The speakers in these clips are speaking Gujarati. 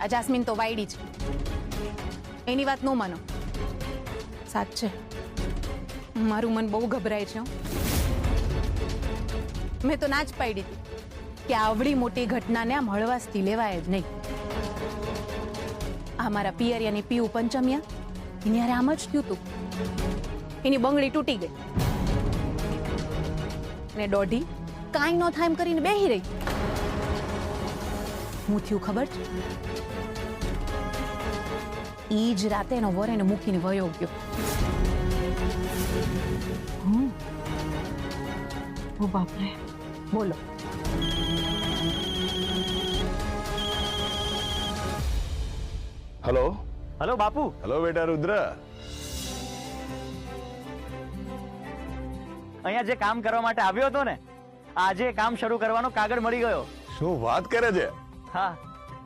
આ જાસ્મીન તો વાયડી છે, એની વાત ન માનો. સાચે મારું મન બહુ ગભરાય છે. મેં તો ના જ પાડી હતી કે આવડી મોટી ઘટનાને આમ હળવાશથી લેવાય જ નહીં. આ મારા પિયરિયાની પીવું પંચમિયા એની હારે આમ જ થયું હતું. એની બંગડી તૂટી ગઈ ને દોઢી કાંઈ ન થાય એમ કરીને બેહી રહી. હું થયું ખબર છે? ઈ જ રાતે એનો વર એને મૂકીને વયો ગયો. ઓ બાપરે, બોલો. હેલો. હેલો બાપુ. હેલો બેટા રુદ્ર. અહીંયા જે કામ કરવા માટે આવ્યો હતો ને, આજે કામ શરૂ કરવાનો કાગળ મળી ગયો. શું વાત કરે છે? હા,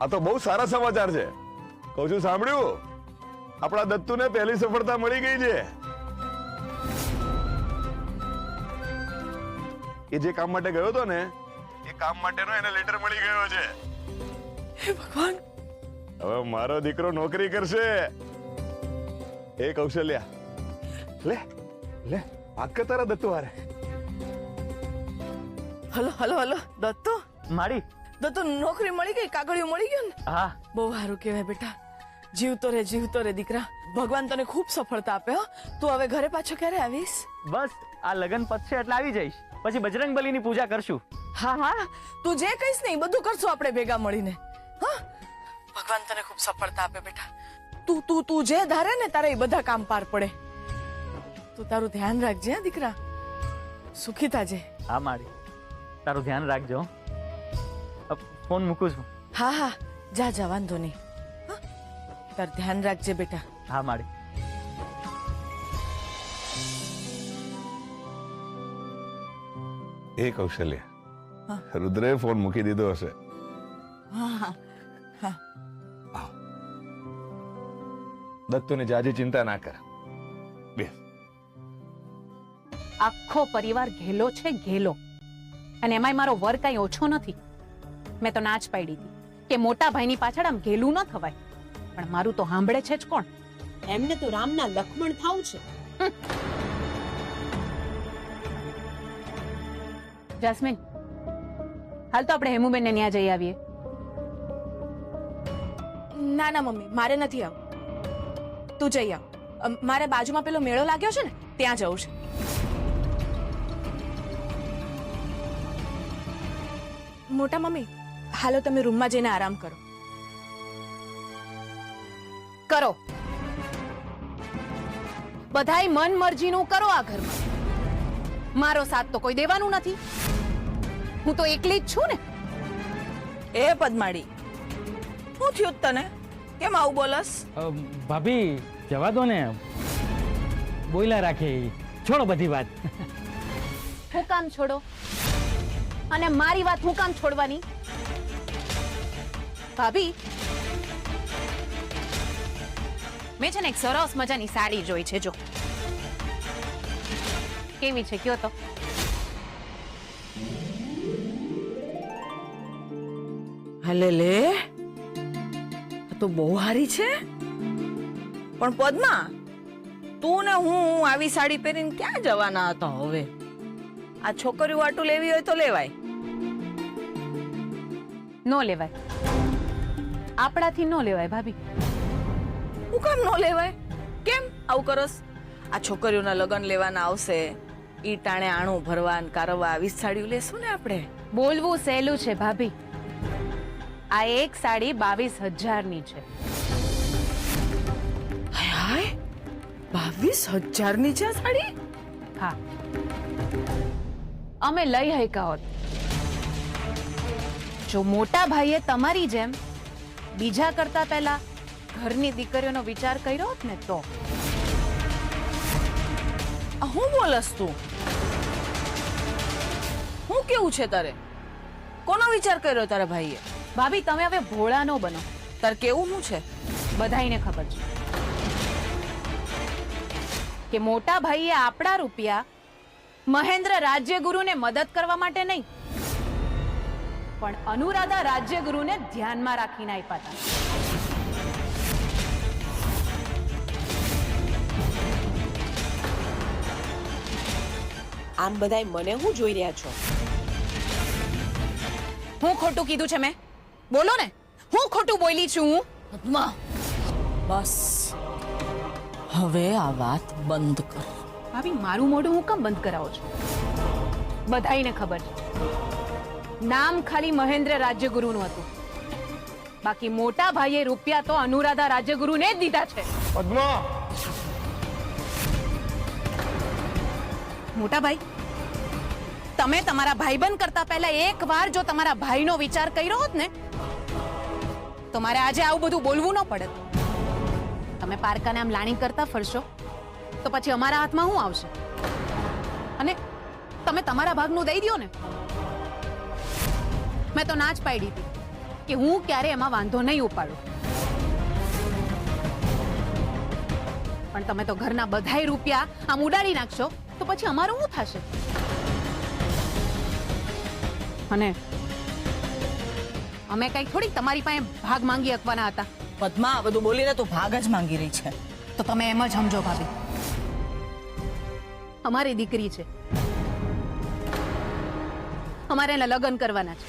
આ તો બહુ સારા સમાચાર છે. કહું છું, સાંભળ્યું? આપણા દત્તુને પહેલી સફળતા મળી ગઈ છે. એ જે કામ માટે ગયો હતો ને, એ કામ માટેનો એને લેટર મળી ગયો છે. હે ભગવાન, હવે મારો દીકરો નોકરી કરશે. એ કૌશલ્યા, લે લે વાત કર તારા દત્તુ હારે. હલો હલો હલો દત્તુ, મારી. દત્તુ નોકરી મળી ગઈ, કાગળિયું મળી ગયું ને? હા. બહુ સારું કહેવાય બેટા. જીવતો રે દીકરા. ભગવાન તને ખૂબ સફળતા આપે. તું હવે ઘરે પાછો ક્યારે આવીશ? બસ આ લગન પતશે એટલે આવી જઈશ. પછી બજરંગબલીની પૂજા કરશું. હા હા, તું જે કહીશ ને એ બધું કરશું આપણે ભેગા મળીને. હા, ભગવાન તને ખૂબ સફળતા આપે બેટા. તું જે ધારે ને તારે એ બધા કામ પાર પડે. તું તારું ધ્યાન રાખજે હે દીકરા. સુખી થાજે. હા મારી, તારું ધ્યાન રાખજો. ફોન મૂકું છું. હા હા, જા વાંધો નહીં. હા, તાર ધ્યાન રાખજે બેટા. હા મારી. એ કૌશલ્યા, રુદ્રે ફોન મૂકી દીધો હશે. હા હા, દત્તુને જાજી ચિંતા ના કર. બે આખો પરિવાર ઘેલો છે, ઘેલો. અને એમાંય મારો વર કઈ ઓછો નથી. મેં તો ના જ પાડી હતી કે મોટા ભાઈની પાછળ આમ ઘેલું ન થવાય. પણ મારું તો સાંભળે છે જ કોણ? એમને તો રામના લક્ષ્મણ થાવ છે. જાસ્મીન, હાલ તો આપણે હેમુબેનને ત્યાં જઈ આવીએ. ના ના મમ્મી, મારે નથી આવું. તું જઈ આવ. મારે બાજુમાં પેલો મેળો લાગ્યો છે ને, ત્યાં જવું છે. મોટા મમ્મી, હાલો તમે રૂમમાં જઈને આરામ કરો. કરો, બધાય મન મરજીનું કરો આ ઘરમાં. મારો સાથ તો કોઈ દેવાનું નથી. હું તો એકલી જ છું ને. એ પદ્માડી, શું થયું તને? કેમ આવું બોલસ? ભાભી જવા દો ને, બોયલા રાખે. છોડો બધી વાત. હું કામ છોડો? અને મારી વાત હું કામ છોડવાની? ભાભી, મેં છે ને એક સરસ મજાની સાડી જોઈ છે. જો કેવી છે કયો તો? હલે લે, આ તો બહુ સારી છે. પણ પદ્મા, તું ને હું આવી સાડી પહેરીને ક્યાં જવાના હતા હવે? આ છોકરીઓ વાટું લેવી હોય તો લેવાય. નો લેવાય, આપણાથી નો લેવાય ભાભી. હું કામ નો લેવાય? કેમ આવું કરસ? આ છોકરીઓના લગ્ન લેવાના આવશે, ઈ ટાણે આણું ભરવા ને કારવા આવી સાડીઓ લેશું ને આપણે. બોલવું સહેલું છે ભાભી. આ એક સાડી 22,000ની છે. હાય હાય, 22,000ની છે આ સાડી? હા, અમે લઈ હૈકા હોત. જો મોટા ભાઈએ તમારી જેમ બીજા કરતા પહેલા ઘરની દીકરીઓનો વિચાર કર્યો હોત ને તો. આ હું બોલસ તું? હું કેવું છે તારે? કોનો વિચાર કર્યો તારા ભાઈએ? ભાભી, તમે હવે ભોળા નો બનો. તાર કેવું શું છે? બધાઈને ખબર છે કે મોટા ભાઈએ આપણા રૂપિયા મહેન્દ્ર રાજ્યગુરુને મદદ કરવા માટે નહીં, પણ અનુરાધા રાજ્યગુરુને ધ્યાનમાં રાખીને આપ્યા હતા. આમ બધાય મને હું જોઈ રહ્યા છો? હું ખોટું કીધું છે મેં? બોલો ને, હું ખોટું બોલી છું હું? પદ્મા, બસ હવે આ વાત બંધ કર. ભાભી, મારું મોઢું હું કેમ બંધ કરાવો છો? બધાઈને ખબર છે, નામ ખાલી મહેન્દ્ર રાજ્યગુરુનું હતું, બાકી મોટા ભાઈએ રૂપિયા તો અનુરાધા રાજ્યગુરુને જ દીધા છે. પદ્મા, મોટા ભાઈ, તમે તમારા ભાઈબંધ કરતા પહેલા એકવાર જો તમારા ભાઈનો વિચાર કર્યો હોત ને, તો મારે આજે આવું બધું બોલવું ન પડત. તમે પારકાને આમ લાણી કરતા ફરશો તો પછી અમારા હાથમાં શું આવશે? અને તમે તમારા ભાગનું દઈ દ્યો ને. મેં તો ના જ પાડી હતી કે હું ક્યારે એમાં વાંધો નહીં ઉપાડું, પણ તમે તો ઘરના બધાય રૂપિયા આમ ઉડાડી નાખશો તો પછી અમારું શું થશે? અને અમે કઈ થોડી તમારી પાસે ભાગ માંગી શકવાના હતા. પદ્મા, આ બધું બોલીને તું ભાગ જ માંગી રહી છે. તો તમે એમ જ સમજો ભાભી, અમારી દીકરી છે, અમારે એના લગ્ન કરવાના છે.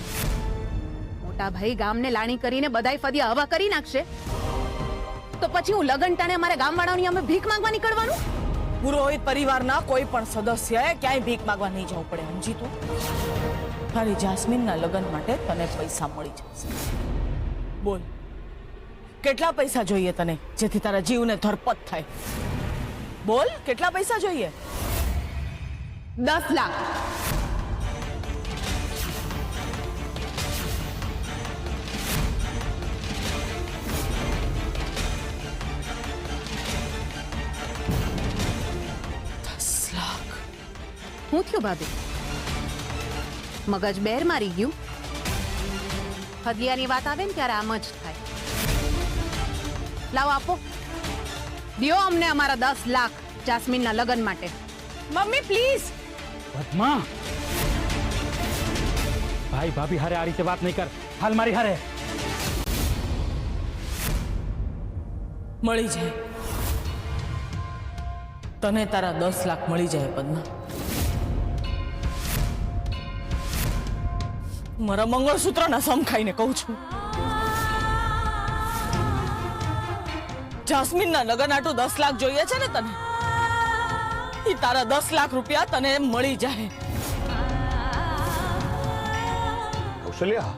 મોટા ભાઈ ગામને લાણી કરીને બધાય ફદિયા હવા કરી નાખશે તો પછી હું લગ્ન ટાણે અમારે ગામવાળાઓની અમે ભીખ માંગવા નીકળવાનું? પુરોહિત પરિવારના કોઈ પણ સદસ્યએ ક્યાંય ભીખ માંગવા નહીં જવું પડે, સમજી તું? તારી જાસ્મીનના લગ્ન માટે તને પૈસા મળી જશે. બોલ, કેટલા પૈસા જોઈએ તને જેથી તારા જીવને ધરપત થાય? બોલ, કેટલા પૈસા જોઈએ? 10 લાખ. શું થયું ભાભી? મગજ બેર મારી ગયું? હદિયાની વાત આવે ને ત્યારે આમ જ થાય. લાવો, આપો, દિયો અમને અમારા 10 લાખ જાસ્મીનના લગ્ન માટે. Mummy please. પદ્મા, ભાઈ ભાભી હારે આ રીતે વાત નહીં કર. હાલ મારી હારે. મળી જાય તને, તારા 10 લાખ મળી જાય. પદ્મા, મારા મંગળસૂત્રના સમ ખાઈને કહું છું, જાસ્મીનના લગ્ન આટું 10 લાખ જોઈએ છે ને તને, એ તારા 10 લાખ રૂપિયા તને મળી જાય. કૌશલ્યા,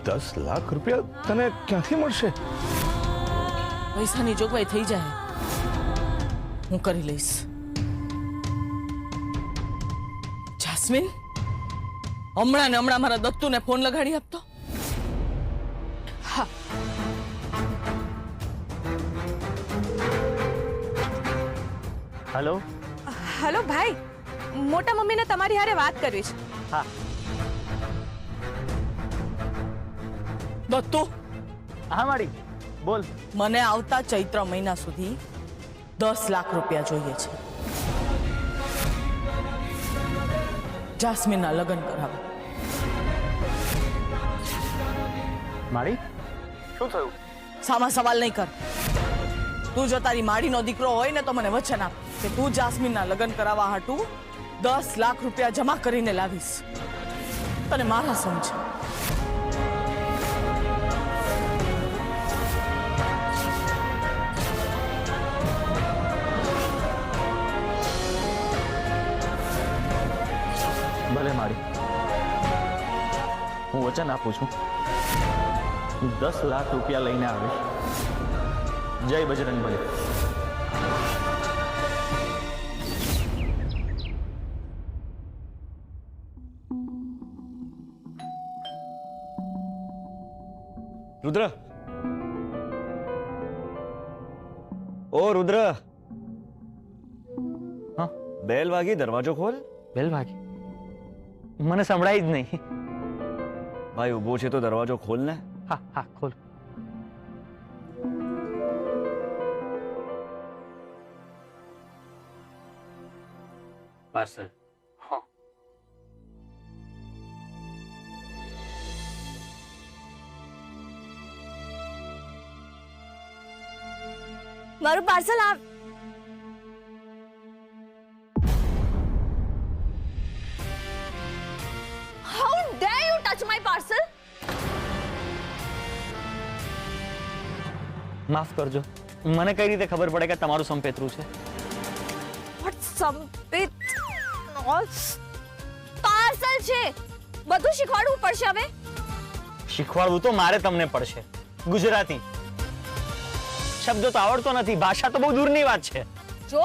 10 લાખ રૂપિયા તને ક્યાંથી મળશે? પૈસાની જોગવાઈ થઈ જાય, હું કરી લઈશ. જાસ્મીન, હમણાં ને હમણાં મારા દત્તુને ફોન લગાડી આપતો. હા. હલો. હેલો ભાઈ, મોટા મમ્મીને તમારી હારે વાત કરવી છે. હા. દત્તુ, હા માડી, બોલ. મને આવતા ચૈત્ર મહિના સુધી 10 લાખ રૂપિયા જોઈએ છે. જાસ્મીનના લગ્ન કરાવવા. માડી, શું થયું? સામા સવાલ નહીં કર. તું જો તારી માડીનો દીકરો હોય ને તો મને વચન આપ કે તું જાસ્મીનના લગ્ન કરાવવા હાટું 10 લાખ રૂપિયા જમા કરીને લાવીશ. તને મારા સમજ. ભલે માડી, હું વચન આપું છું, હું 10 લાખ રૂપિયા લઈને આવીશ. જય બજરંગબલી. રુદ્ર, ઓ રુદ્ર, હા, બેલ વાગી, દરવાજો ખોલ. બેલ વાગી? મને સંભળાય જ નહીં. ભાઈ ઊભો છે તો દરવાજો ખોલ ને. હા હા, ખોલ. પાર્સલ. હા. મારું પાર્સલ આ how der you touch my parcel. માફ કરજો, મને કઈ રીતે ખબર પડે કે તમારું સંપેતરું છે? વોટ સંપિત પાર્સલ છે. બધું શીખવાડવું પડશે હવે. શીખવાડવું તો મારે તમને પડશે. ગુજરાતી શબ્દો તો આવડતો નથી, ભાષા તો બહુ દૂરની વાત છે. જો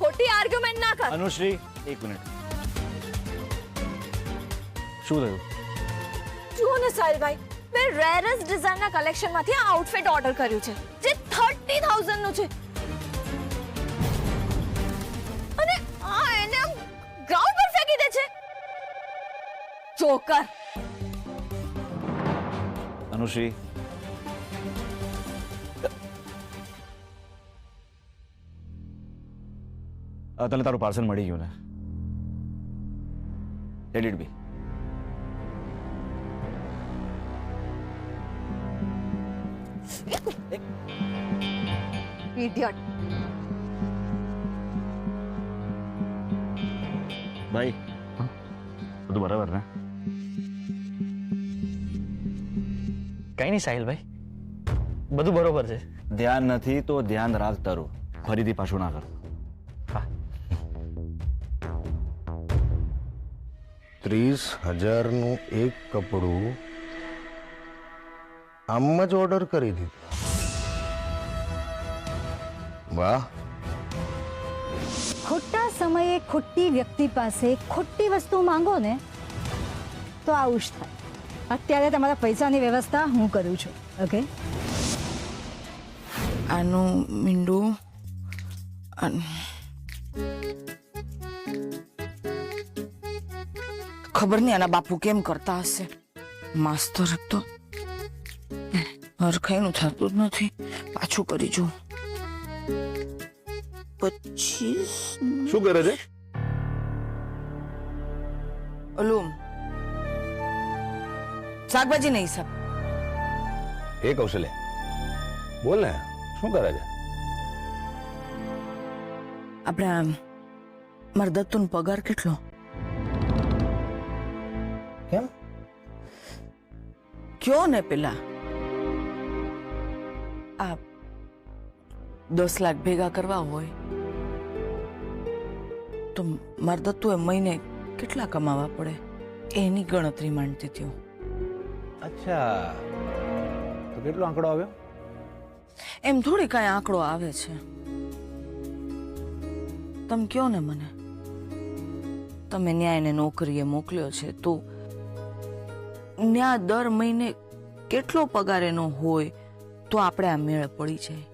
ખોટી આર્ગ્યુમેન્ટ ના કર. અનુશ્રી, એક મિનિટ. શું થયું? જુઓ ને સાહિલભાઈ, મેં રેરેસ્ટ ડિઝાઇનના કલેક્શનમાંથી આ આઉટફિટ ઓર્ડર કર્યું છે જે 30,000 નું છે અને આ એને ગ્રાઉન્ડ પર ફેંકી દે છે. જોકર. અનુશ્રી, તને તારું પાર્સલ મળી ગયું ને? Let it be. ઇડિયટ. ભાઈ, બધું બરાબર ને? કઈ નહીં સાહિલભાઈ, બધું બરોબર છે. ધ્યાન નથી તો ધ્યાન રાખ તારું, ફરીથી પાછું ના કર. હા. 30,000 નું એક કપડું આમ જ ઓર્ડર કરી દીધું. વાહ. ખોટા સમયે ખોટી વ્યક્તિ પાસે ખોટી વસ્તુ માંગો ને તો આવું જ થાય. અત્યારે તમારા પૈસાની વ્યવસ્થા હું કરું છું. ઓકે, આનું મીંડું ખબર નહીં આના બાપુ કેમ કરતા હશે. માસ્તર તો હરખાઈનું થતું જ નથી. પાછું કરી જો. 25 શું કરે છે? ઓલું શાકભાજી નહીં હિસાબ. એ કૌશલ્ય, બોલ ને, શું કરે છે? આપણે મારા દત્તુનો પગાર કેટલો? કેમ? કયો ને પેલા આ 10 લાખ ભેગા કરવા હોય તો મારા દત્તુએ મહિને કેટલા કમાવા પડે એની ગણતરી માંડતી હતી હું. અચ્છા, તો કેટલો આંકડો આવ્યો? એમ થોડી કાંઈ આંકડો આવે છે. તમે કયો ને મને, તમે ન્યાયને નોકરીએ મોકલ્યો છે તો ન્યા દર મહિને કેટલો પગાર એનો હોય તો આપણે આ મેળ પડી જાય.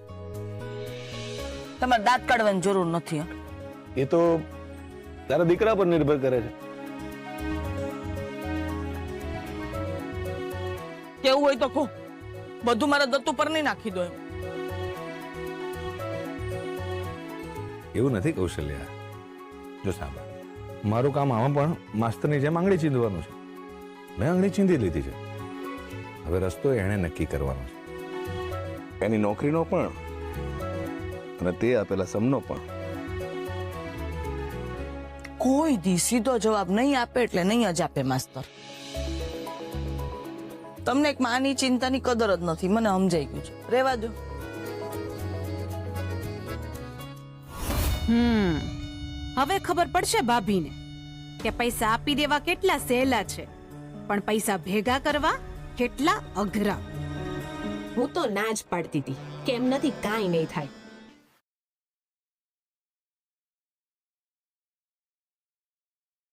તમારે દાંત કાઢવાની જરૂર નથી. એ તો તારા દીકરા પર નિર્ભર કરે છે. કેવું હોય તો કહો, બધું મારા દત્તુ પર નહીં નાખી દો. એવું નથી કૌશલ્યા. જો સાંભળ, મારું કામ આમાં પણ માસ્તરની જેમ આંગળી ચીંધવાનું છે. મેં આંગળી ચીંધી લીધી છે. હવે રસ્તો એણે નક્કી કરવાનો છે, એની નોકરીનો પણ અને તે આપેલા સમનો પણ. કોઈ દી સીધો જવાબ નહીં આપે એટલે નહીં જ આપે માસ્તર. તમને એક માની ચિંતાની કદર જ નથી. મને સમજાઈ ગયું છે, રહેવા દો. હવે ખબર પડશે ભાભીને કે પૈસા આપી દેવા કેટલા સહેલા છે પણ પૈસા ભેગા કરવા કેટલા અઘરા. હું તો ના જ પાડતી હતી કેમ નથી, કાંઈ નહીં થાય.